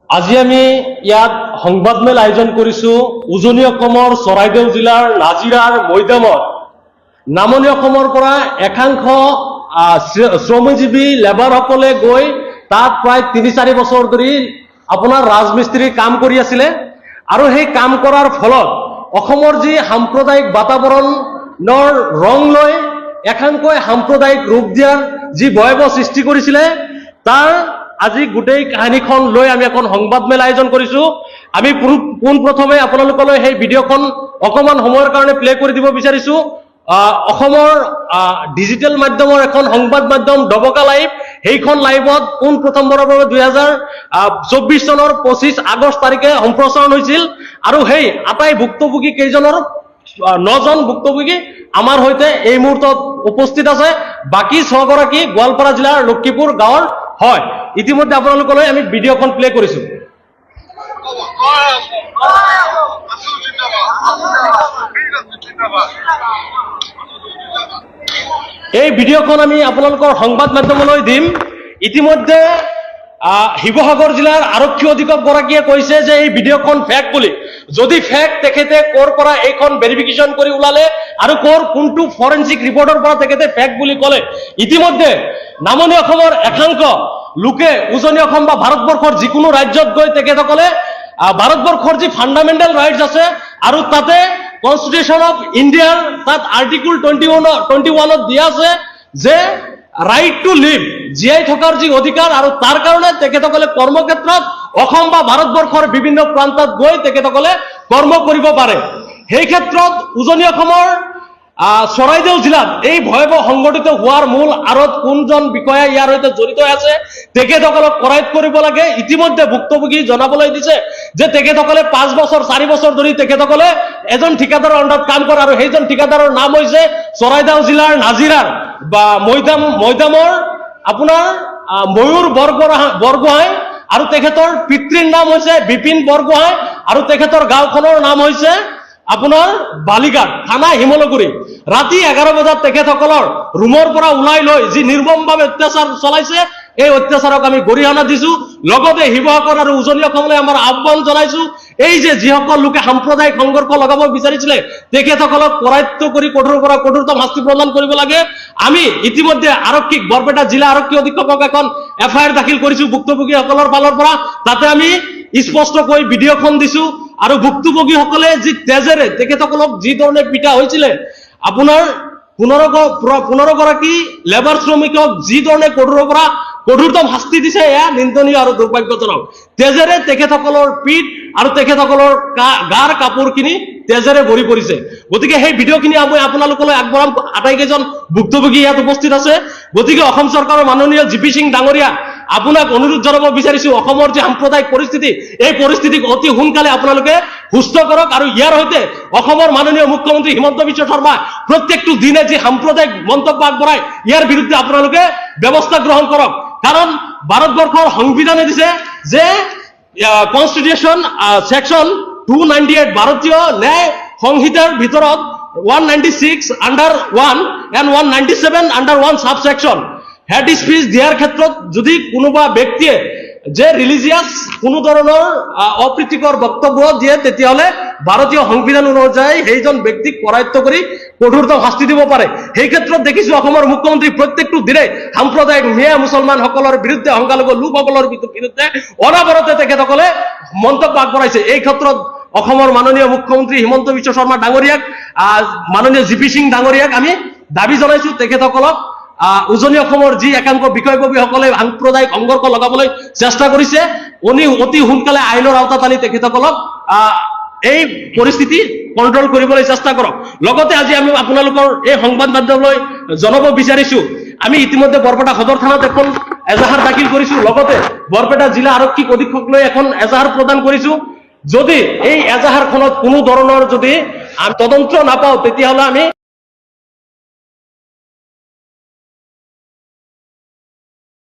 আজি আমি ইয়াত সংবাদমেল আয়োজন কৰিছো উজনি অসমৰ চৰাইদেউ জিলাৰ নাজিৰাৰ মৈদামত নামনি অসমৰ পৰা একাংশ শ্ৰমজীৱী লেবাৰসকলে গৈ তাত প্ৰায় ৩-৪ বছৰ ধৰি আপোনাৰ ৰাজমিস্ত্ৰীৰ কাম কৰি আছিল আৰু সেই কাম কৰাৰ ফলত অসমৰ যি সাম্প্ৰদায়িক বাতাবৰণৰ ৰং লৈ একাংশই সাম্প্ৰদায়িক ৰূপ দিয়াৰ যি ভয়াৱহ সৃষ্টি কৰিছিল তাৰ আজি গোটেই কাহিনীখন লৈ আমি এখন সংবাদমেল আয়োজন কৰিছো। আমি পোনপ্ৰথমে আপোনালোকলৈ সেই ভিডিঅ'খন অকমান সময়ৰ কাৰণে প্লে কৰি দিব বিচাৰিছো। অসমৰ ডিজিটেল মাধ্যমৰ এখন সংবাদ মাধ্যম ডবকা লাইভ, সেইখন লাইভত পোনপ্ৰথমবাৰৰ বাবে 2024 চনৰ 25 আগষ্ট তাৰিখে সম্প্ৰচাৰণ হৈছিল আৰু সেই আটাই ভুক্তভোগী কেইজনৰ 9জন ভুক্তভোগী আমাৰ সৈতে এই মুহূৰ্তত উপস্থিত আছে। বাকী 6 গৰাকী গোৱালপাৰা জিলাৰ লক্ষীপুৰ গাঁৱৰ হয়। ইতিমধ্যে আপোনালোকলৈ আমি ভিডিঅ'খন প্লে কৰিছো। এই ভিডিঅ'খন আমি আপোনালোকৰ সংবাদ মাধ্যমলৈ দিম। ইতিমধ্যে শিৱসাগৰ জিলাৰ আৰক্ষী অধীক্ষক গৰাকীয়ে কৈছে যে এই ভিডিঅ'খন ফেক বুলি। যদি ফেক তেখেতে ক'ৰ পৰা এইখন ভেৰিফিকেশ্যন কৰি ওলালে আৰু কোনটো ফৰেনচিক ৰিপৰ্টৰ পৰা তেখেতে ফেক বুলি ক'লে। ইতিমধ্যে নামনি অসমৰ একাংশ লোকে উজনি অসম বা ভাৰতবৰ্ষৰ যিকোনো ৰাজ্যত গৈ তেখেতসকলে ভাৰতবৰ্ষৰ যি ফাণ্ডামেণ্টেল ৰাইটছ আছে আৰু তাতে কনষ্টিটিউশ্যন অফ ইণ্ডিয়াৰ তাত আৰ্টিকল 21ত দিয়া আছে যে ৰাইট টু লিভ, জীয়াই থকাৰ যি অধিকাৰ, আৰু তাৰ কাৰণে তেখেতসকলে কৰ্মক্ষেত্ৰত অসম বা ভাৰতবৰ্ষৰ বিভিন্ন প্ৰান্তত গৈ তেখেতসকলে কৰ্ম কৰিব পাৰে। সেই ক্ষেত্ৰত উজনি অসমৰ চৰাইদেউ জিলাত এই ভয়াৱহ সংঘটিত হোৱাৰ মূল আঁৰত কোনজন বিষয়া ইয়াৰ সৈতে জড়িত আছে তেখেতসকলক কৰায়ত্ব কৰিব লাগে। ইতিমধ্যে ভুক্তভোগী জনাবলৈ দিছে যে তেখেতসকলে 5 বছৰ 4 বছৰ ধৰি তেখেতসকলে এজন ঠিকাদাৰৰ আণ্ডাৰত কাম কৰে আৰু সেইজন ঠিকাদাৰৰ নাম হৈছে চৰাইদেউ জিলাৰ নাজিৰাৰ বা মৈদামৰ আপোনাৰ ময়ূৰ বৰগোহাঁই আৰু তেখেতৰ পিতৃৰ নাম হৈছে বিপিন বৰগোহাঁই আৰু তেখেতৰ গাঁওখনৰ নাম হৈছে আপোনাৰ বালিঘাট, থানা শিমলুগুৰি। ৰাতি 11 বজাত তেখেতসকলৰ ৰুমৰ পৰা ওলাই লৈ যি নিৰ্মমভাৱে অত্যাচাৰ চলাইছে এই অত্যাচাৰক আমি গৰিহণা দিছো। লগতে শিৱসাগৰ আৰু উজনি অসমলৈ আমাৰ আহ্বান জনাইছো, এই যে যিসকল লোকে সাম্প্ৰদায়িক সংঘৰ্ষ লগাব বিচাৰিছিলে তেখেতসকলক কৰায়ত্ব কৰি কঠোৰৰ পৰা কঠোৰতম শাস্তি প্ৰদান কৰিব লাগে। আমি ইতিমধ্যে আৰক্ষীক বৰপেটা জিলা আৰক্ষী অধীক্ষকক এখন FIR দাখিল কৰিছো ভুক্তভোগীসকলৰ ফালৰ পৰা। তাতে আমি স্পষ্টকৈ ভিডিঅ'খন দিছো আৰু ভুক্তভোগীসকলে যি তেজেৰে তেখেতসকলক যি ধৰণে পিটা হৈছিলে, আপোনাৰ 15 গৰাকী লেবাৰ শ্ৰমিকক যি ধৰণে কঠোৰৰ পৰা কঠোৰতম শাস্তি দিছে এয়া নিন্দনীয় আৰু দুৰ্ভাগ্যজনক। তেজেৰে তেখেতসকলৰ পিঠ আৰু তেখেতসকলৰ গাৰ কাপোৰখিনি তেজেৰে ভৰি পৰিছে। গতিকে সেই ভিডিঅ'খিনি আমি আপোনালোকলৈ আগবঢ়াম। আটাইকেইজন ভুক্তভোগী ইয়াত উপস্থিত আছে। গতিকে অসম চৰকাৰৰ মাননীয় GP সিং ডাঙৰীয়া আপোনাক অনুৰোধ জনাব বিচাৰিছো, অসমৰ যি সাম্প্ৰদায়িক পৰিস্থিতি এই পৰিস্থিতিক অতি সোনকালে আপোনালোকে সুস্থ কৰক আৰু ইয়াৰ সৈতে অসমৰ মাননীয় মুখ্যমন্ত্ৰী হিমন্ত বিশ্ব শৰ্মা প্ৰত্যেকটো দিনে যি সাম্প্ৰদায়িক মন্তব্য আগবঢ়ায় ইয়াৰ বিৰুদ্ধে আপোনালোকে ব্যৱস্থা গ্ৰহণ কৰক। কাৰণ ভাৰতবৰ্ষৰ সংবিধানে দিছে যে কনষ্টিটিউশ্যন সেকশন 298 ভাৰতীয় ন্যায় সংহিতাৰ ভিতৰত 196 under 1 and 197 under 1 sub section head speech দিয়াৰ ক্ষেত্ৰত যদি কোনোবা ব্যক্তিয়ে যে ৰিলিজিয়াছ কোনো ধৰণৰ অপ্ৰীতিকৰ বক্তব্য দিয়ে তেতিয়াহ'লে ভাৰতীয় সংবিধান অনুযায়ী সেইজন ব্যক্তিক কৰায়ত্ব কৰি কঠোৰতম শাস্তি দিব পাৰে। সেই ক্ষেত্ৰত দেখিছো অসমৰ মুখ্যমন্ত্ৰী প্ৰত্যেকটো দিনে সাম্প্ৰদায়িক মিয়া মুছলমানসকলৰ বিৰুদ্ধে, সংখ্যালঘু লোকসকলৰ বিৰুদ্ধে অনাবৰতে তেখেতসকলে মন্তব্য আগবঢ়াইছে। এই ক্ষেত্ৰত অসমৰ মাননীয় মুখ্যমন্ত্ৰী হিমন্ত বিশ্ব শৰ্মা ডাঙৰীয়াক, মাননীয় GP সিং ডাঙৰীয়াক আমি দাবী জনাইছো তেখেতসকলক উজনি অসমৰ যি একাংশ বিষয়ববীসকলে সাম্প্ৰদায়িক সংঘৰ্ষ লগাবলৈ চেষ্টা কৰিছে অতি সোনকালে আইনৰ আওতাত আনি তেখেতসকলক এই পৰিস্থিতি কণ্ট্ৰল কৰিবলৈ চেষ্টা কৰক। লগতে আজি আমি আপোনালোকৰ এই সংবাদ মাধ্যমলৈ জনাব বিচাৰিছো, আমি ইতিমধ্যে বৰপেটা সদৰ থানাত এখন এজাহাৰ দাখিল কৰিছো, লগতে বৰপেটা জিলা আৰক্ষী অধীক্ষক লৈ এখন এজাহাৰ প্ৰদান কৰিছো। যদি এই এজাহাৰখনত কোনো ধৰণৰ যদি তদন্ত নাপাওঁ তেতিয়াহ'লে আমি